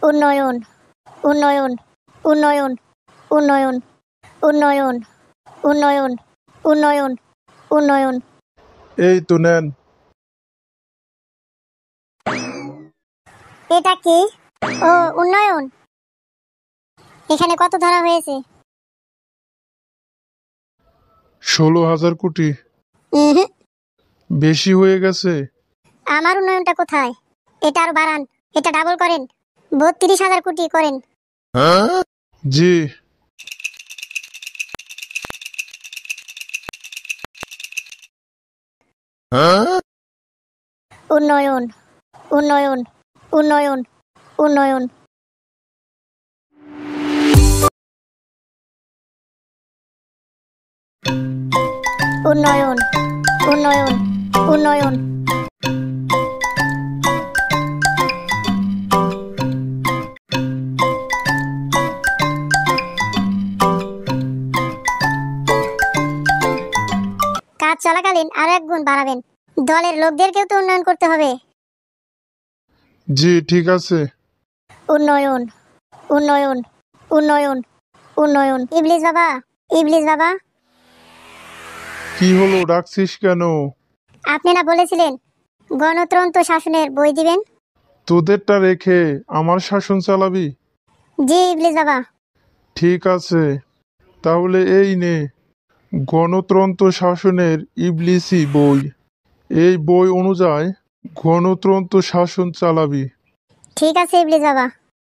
উন্নয়ন উন্নয়ন উন্নয়ন উন্নয়ন উন্নয়ন উন্নয়ন উন্নয়ন উন্নয়ন। এই তো নেন। এটা কি? ও, উন্নয়ন। এখানে কত ধরা হয়েছে? 16,000 কোটি। উহুম। বেশি হয়ে গেছে। আমার উন্নয়নটা কোথায়? এটা আরো বাড়ান, এটা ডাবল করেন, 32,000 কোটি করেন। জি। উন্নয়ন উন্নয়ন উন্নয়ন উন্নয়ন। উন্নয়ন উন্নয়ন উন্নয়ন। কাজ চলাকালীন আরো 1 গুণ বাড়াবেন। দলের লোকদেরকেও তো উন্নয়ন করতে হবে। জি ঠিক আছে। উন্নয়ন উন্নয়ন উন্নয়ন উন্নয়ন। ইবলিস বাবা, ইবলিস বাবা। কি হলো, ডাকছিস কেন? আপনি না বলেছিলেন গণতন্ত্র শাসনের বই দিবেন? তোদেরটা রেখে আমার শাসন চালাবি? জি ইবলিস বাবা। ঠিক আছে, তাহলে এই নে গণতন্ত্র শাসনের ইবলিসি বই। এই বই অনুযায়ী গণতন্ত্র শাসন চালাবি। ঠিক আছে ইবলিস বাবা।